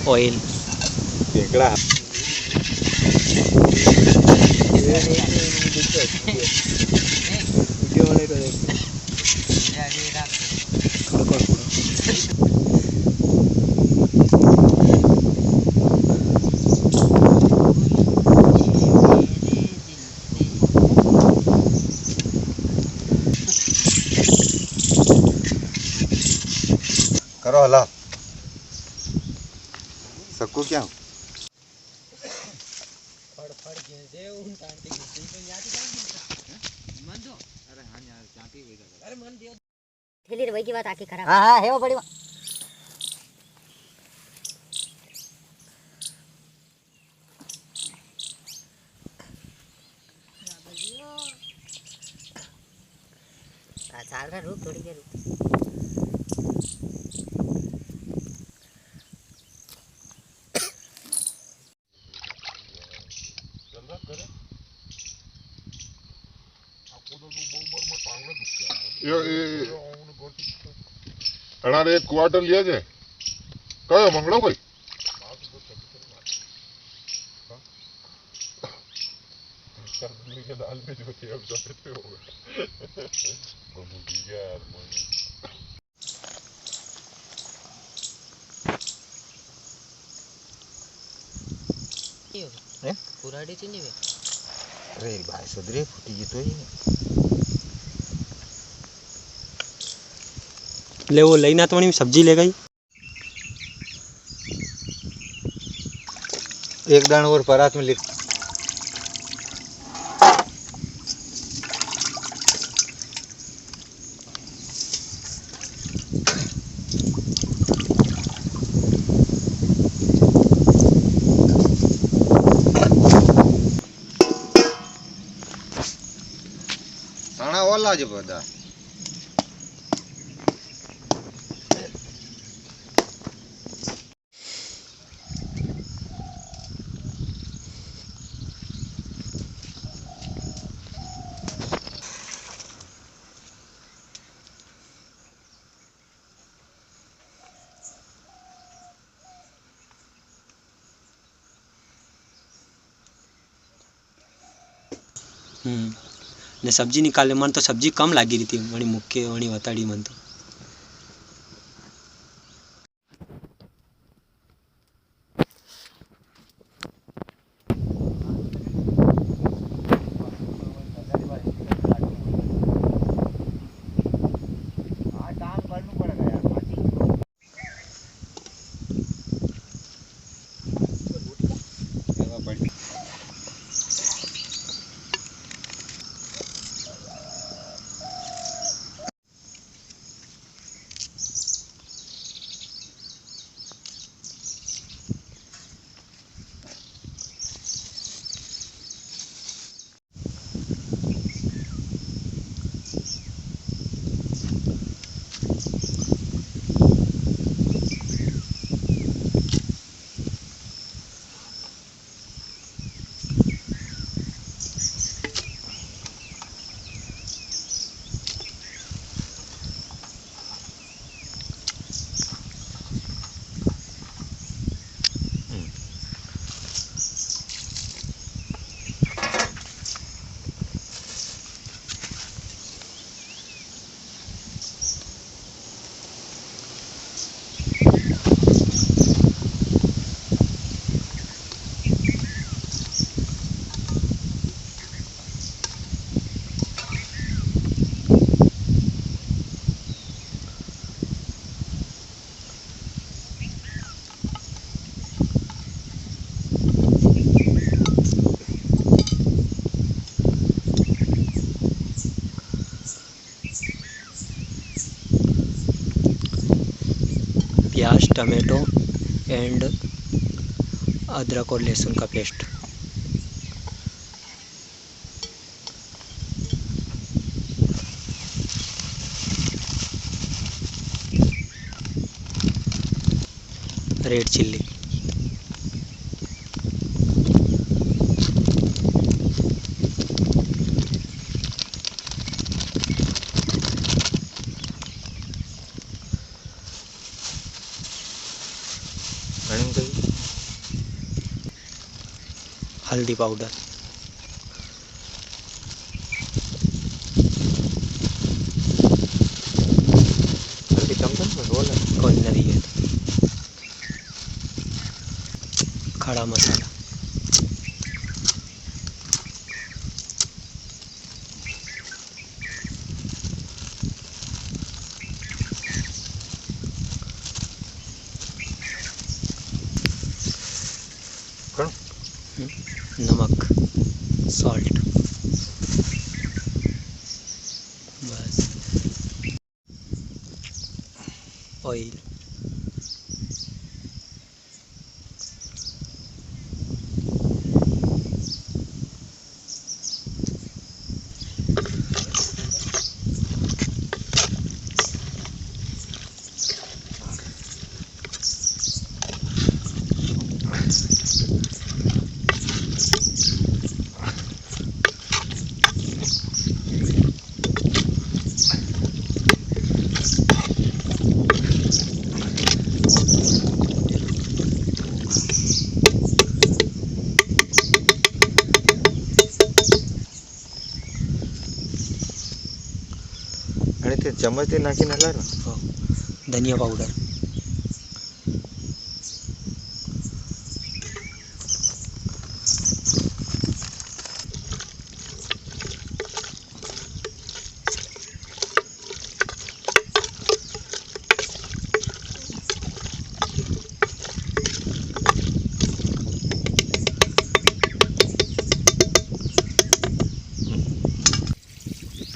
Oil केकड़ा करो हला सबको क्या थैली वही की बात आके खराब। हाँ हाँ है वो बड़ी चाल रहा रुक थोड़ी देर रुक। अरे एक क्वार्टर लिया जाए कयो मंगड़ो कोई दाल में जो थे अब पे होगा पूरा चीनी में अरे भाई सुधरे फूटी तो ही ले वो लेना तो सब्जी ले गई एक दान और परात में लिख ताना वाला जो बदा ने सब्जी निकाले मन तो सब्जी कम लागी रही थी वणी मुक्के वणी वताड़ी मन तो प्याज टमाटो एंड अदरक और लहसुन का पेस्ट। रेड चिल्ली, हल्दी पाउडर, हल्दी कम था ना बोल कोई नहीं है, खड़ा मसाला, कौन नमक, सॉल्ट, बस, ऑयल, आणि ते चम्मच ते नाखीन हलर धनिया पाउडर,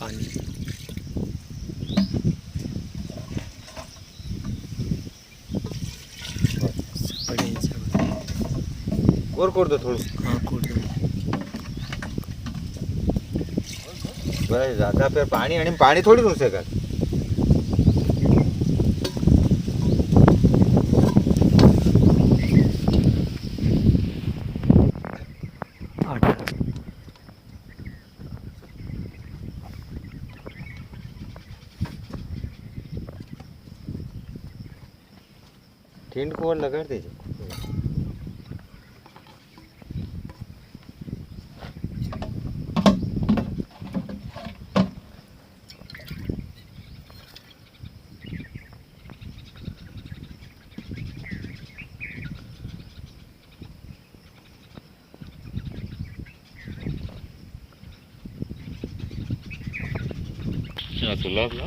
पानी, बढ़िया से, और कोड दो थोड़ी हाँ कूट दो, बस ज़्यादा फिर पानी आणि पाणी थोडी घुसे का आटा, टिंड को और लगा दीजिए यहाँ तो लग ला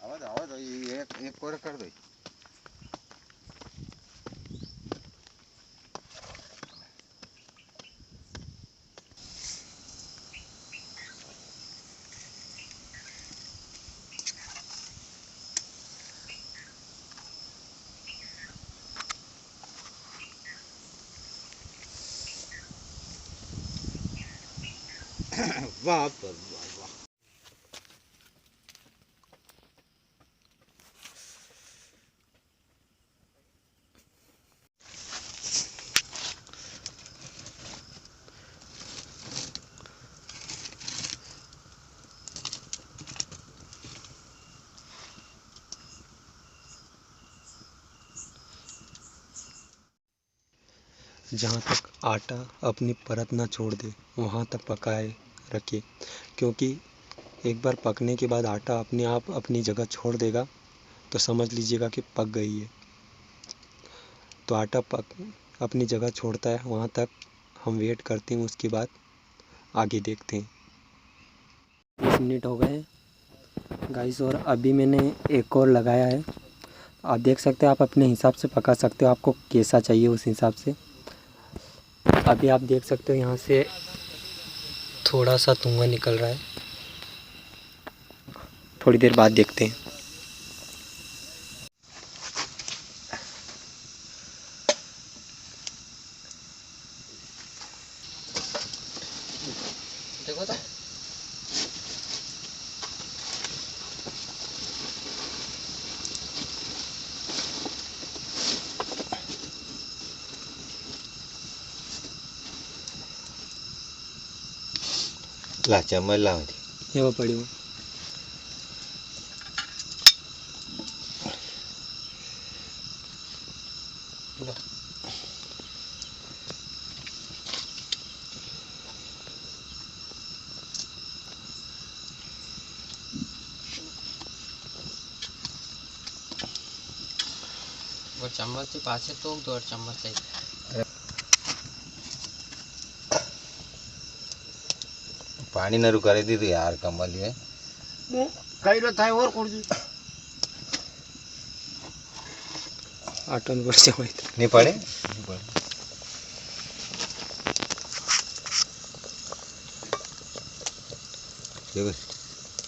आवाज आवाज एक कोर कर दो वाह वाह वाह जहाँ तक आटा अपनी परत ना छोड़ दे वहाँ तक पकाए रखिए, क्योंकि एक बार पकने के बाद आटा अपने आप अपनी जगह छोड़ देगा तो समझ लीजिएगा कि पक गई है। तो आटा पक अपनी जगह छोड़ता है वहाँ तक हम वेट करते हैं, उसके बाद आगे देखते हैं। 20 मिनट हो गए गाइस और अभी मैंने एक और लगाया है। आप देख सकते हैं, आप अपने हिसाब से पका सकते हो, आपको कैसा चाहिए उस हिसाब से। अभी आप देख सकते हो यहाँ से थोड़ा सा धुआं निकल रहा है, थोड़ी देर बाद देखते हैं। देखो तो ला चम्मच ला एवं पड़્યું और चम्मच से पासे तो 2 चम्मच चाहिए पानी नरू कर दी थी यार कमल में कई रो थाय और कोण आटन वर्ष नहीं पड़े देखो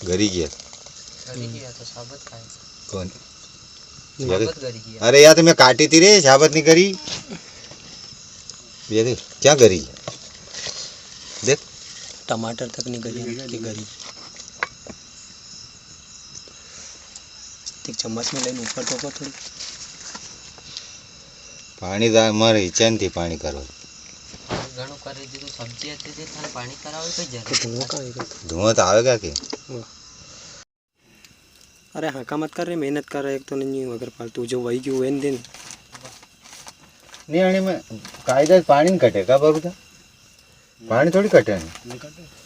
घरी गया तो साबत खाए कौन साबत गरी किया अरे यार तो मैं काटी थी रे साबत नहीं करी ये देख क्या करी देख टमाटर तक नहीं गरी कि गरी एक चम्मच में लेने ऊपर टोको थोड़ी पानी दा मारे इच्छा थी पानी करो घणो करे दीधું सब्जी હતી તે થાને પાણી કરાવે કઈ જરૂર धुआं का आएगा धुआं तो आवेगा कि अरे हाँ का मत कर रहे मेहनत कर रहे एक तो नहीं अगर फालतू जो वही क्यों वेन दिन नहीं आने में कायदा पानी नहीं कटे का बाबू था पानी थोड़ी कटे नहीं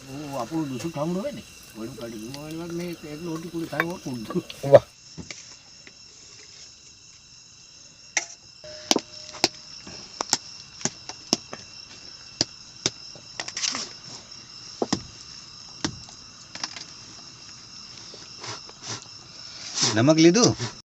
वो આપણું દૂસરું ઠામડું હોય ને વડું કાઢી દઉં વાળી વાત મેં એક લોટી પૂરી થાય ઓર પૂરી वाह नमक लीधु